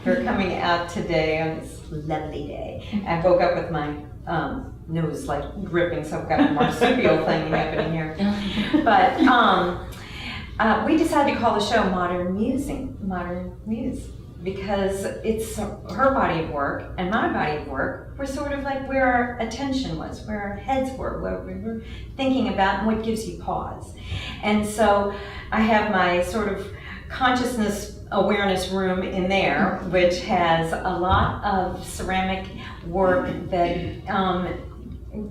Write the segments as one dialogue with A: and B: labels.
A: coming out today on this lovely day. I woke up with my nose like gripping, so I've got a marsupial thing happening here. But we decided to call the show Modern Muse, because it's her body of work and my body of work were sort of like where our attention was, where our heads were, what we were thinking about, and what gives you pause. And so I have my sort of consciousness awareness room in there, which has a lot of ceramic work that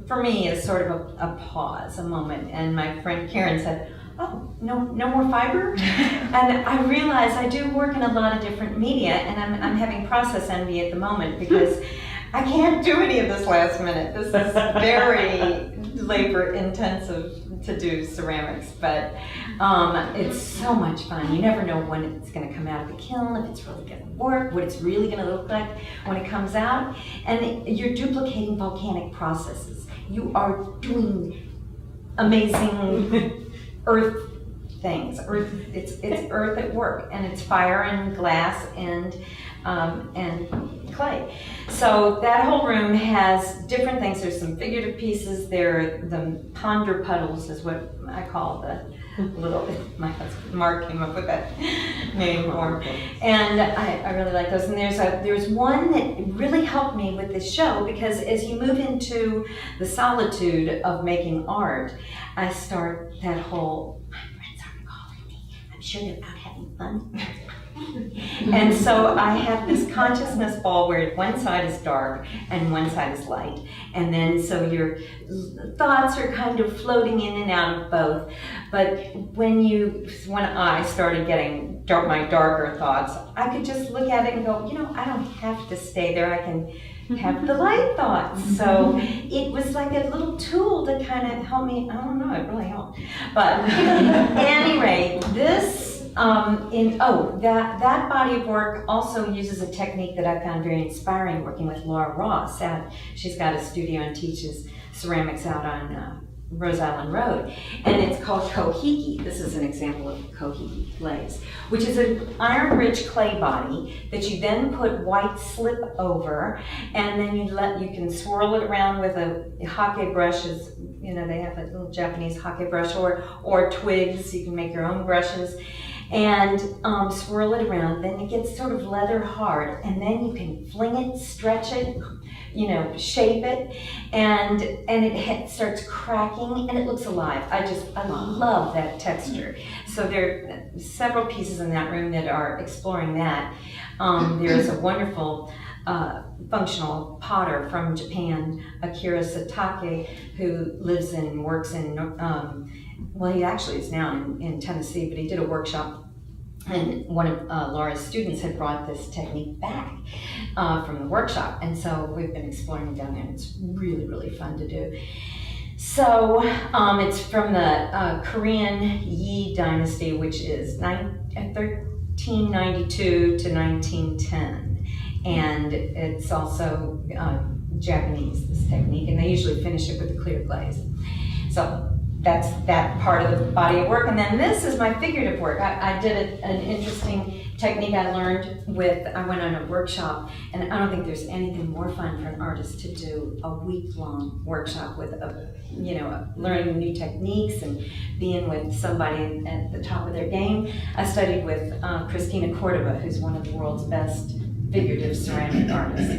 A: for me is sort of a pause, a moment. And my friend Karen said, oh, no more fiber? And I realize I do work in a lot of different media, and I'm having process envy at the moment because I can't do any of this last minute. This is very labor intensive to do ceramics, but it's so much fun. You never know when it's going to come out of the kiln, if it's really going to work, what it's really going to look like when it comes out. And you're duplicating volcanic processes. You are doing amazing earth things. It's earth at work, and it's fire and glass and clay. So that whole room has different things. There's some figurative pieces. There, the ponder puddles is what I call the little. My husband Mark came up with that name for, and I really like those. And there's one that really helped me with this show, because as you move into the solitude of making art, I start that whole. My friends aren't calling me. I'm sure they're out having fun. And so I have this consciousness ball where one side is dark and one side is light. And then so your thoughts are kind of floating in and out of both. But when I started getting my darker thoughts, I could just look at it and go, I don't have to stay there. I can have the light thoughts. So it was like a little tool to kind of help me. I don't know, it really helped. But anyway, this that body of work also uses a technique that I found very inspiring working with Laura Ross. She's got a studio and teaches ceramics out on Rose Island Road, and it's called kohiki. This is an example of kohiki glaze, which is an iron-rich clay body that you then put white slip over, and then you can swirl it around with a hake brushes. They have a little Japanese hake brush, or twigs. You can make your own brushes. And swirl it around, then it gets sort of leather hard, and then you can fling it, stretch it, shape it, and it starts cracking, and it looks alive. I love that texture. So there are several pieces in that room that are exploring that. There's a wonderful functional potter from Japan, Akira Satake, who lives and works in he actually is now in Tennessee, but he did a workshop, and one of Laura's students had brought this technique back from the workshop, and so we've been exploring down there, and it's really, really fun to do. So it's from the Korean Yi dynasty, which is 1392 to 1910, and it's also Japanese, this technique, and they usually finish it with a clear glaze. So that's that part of the body of work. And then this is my figurative work. I did an interesting technique I learned I went on a workshop, and I don't think there's anything more fun for an artist to do a week-long workshop with learning new techniques and being with somebody at the top of their game. I studied with Christina Cordova, who's one of the world's best figurative ceramic artists.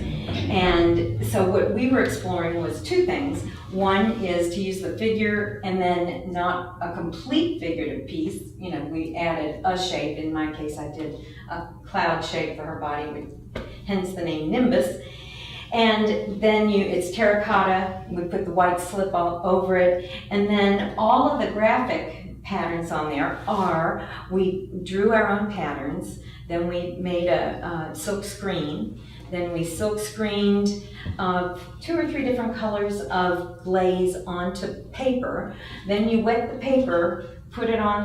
A: And so what we were exploring was two things. One is to use the figure and then not a complete figurative piece. We added a shape. In my case, I did a cloud shape for her body, hence the name Nimbus. And then it's terracotta. We put the white slip all over it. And then all of the graphic patterns on there we drew our own patterns. Then we made a silk screen. Then we silk screened 2 or 3 different colors of glaze onto paper. Then you wet the paper, put it on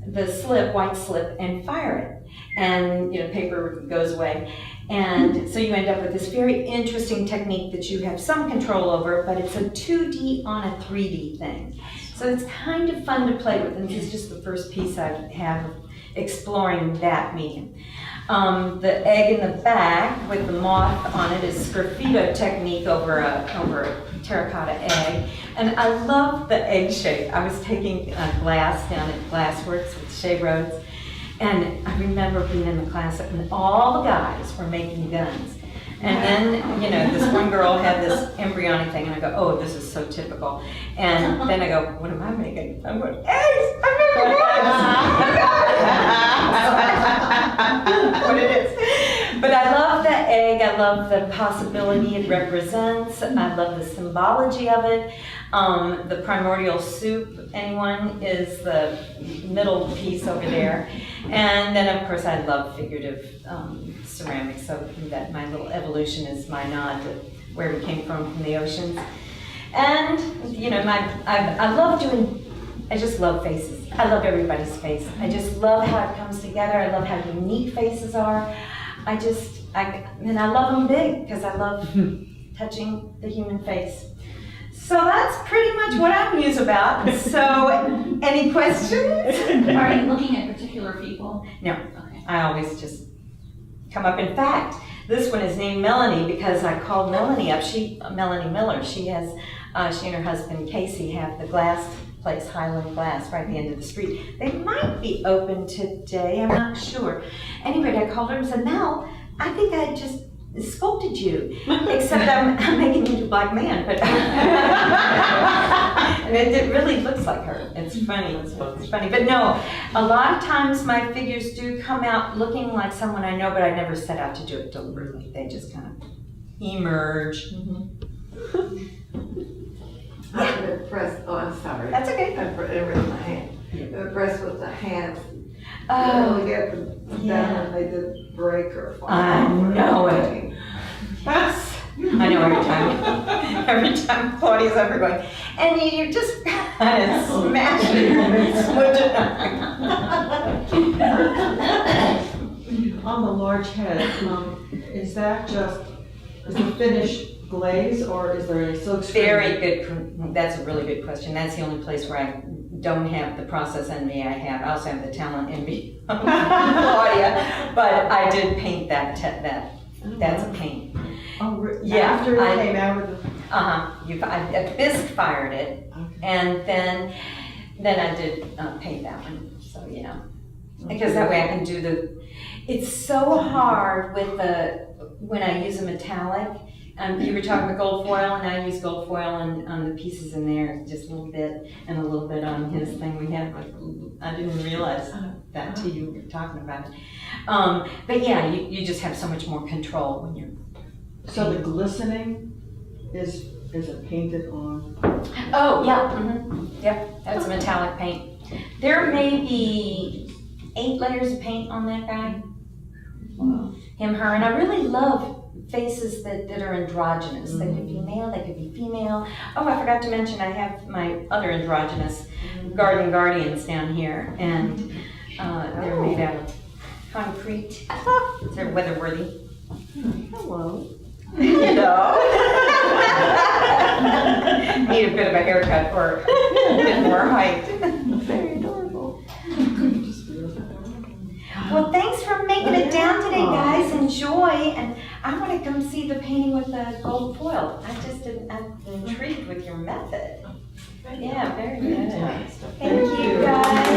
A: the slip, white slip, and fire it. And paper goes away. And so you end up with this very interesting technique that you have some control over, but it's a 2D on a 3D thing. So it's kind of fun to play with, and this is just the first piece I have exploring that medium. The egg in the back with the moth on it is sgraffito technique over a terracotta egg. And I love the egg shape. I was taking glass down at Glassworks with Shea Rhodes, and I remember being in the class and all the guys were making guns. And then, this one girl had this embryonic thing, and I go, oh, this is so typical. And then I go, what am I making? I'm going, eggs! I'm making eggs! What it is. But I love the egg. I love the possibility it represents. I love the symbology of it. The primordial soup, anyone, is the middle piece over there. And then, of course, I love figurative ceramics, so that my little evolution is my nod to where we came from the oceans. And, I just love faces. I love everybody's face. I just love how it comes together. I love how unique faces are. I love them big because I love touching the human face. So that's pretty much what I'm Muse about. So, any questions?
B: Are you looking at particular people?
A: No.
B: Okay.
A: I always just come up. In fact, this one is named Melanie because I called Melanie up. Melanie Miller. She and her husband Casey have the glass place, Highland Glass, right at the end of the street. They might be open today. I'm not sure. Anyway, I called her and said, Mel, I think I just sculpted you, except I'm making you into a black man. But and it really looks like her. It's funny. It's funny. But no, a lot of times my figures do come out looking like someone I know, but I never set out to do it deliberately. They just kind of emerge.
C: I'm impressed. Oh, I'm sorry.
A: That's okay.
C: I raised my hand. I'm impressed with the hands.
A: Oh,
C: Really get them down and they did break or fall.
A: I know it. I know every time Claudia's over going, and you're just kind of smashing it and smudging.
D: On the large head, is that just the finished glaze, or is there any silk screen?
A: Very good. That's a really good question. That's the only place where I don't have the process envy I have. I also have the talent envy of Claudia, but I did paint that. That's a paint.
D: Oh,
A: Yeah,
D: after it came out of the...
A: I bisque fired it,
D: Okay.
A: and then I did paint that one. So because that way I can do the. It's so hard with when I use a metallic. You were talking about gold foil, and I use gold foil on the pieces in there, just a little bit, and a little bit on his thing we had. I didn't realize that till you were talking about it. But yeah, you just have so much more control when you're.
D: So the glistening is it painted on?
A: Oh yeah, yep, that's a metallic paint. There may be 8 layers of paint on that guy.
D: Wow.
A: Him, her, and I really love faces that are androgynous. They could be male, they could be female. Oh, I forgot to mention I have my other androgynous garden guardians down here, and they're made out of concrete. They're weather worthy.
D: Hello.
A: Need a bit of a haircut or a bit more height.
D: Very adorable.
A: Well, thanks for making it down today, guys. Enjoy, and I want to come see the painting with the gold foil. I'm intrigued with your method. Yeah, very good. Thank you, guys.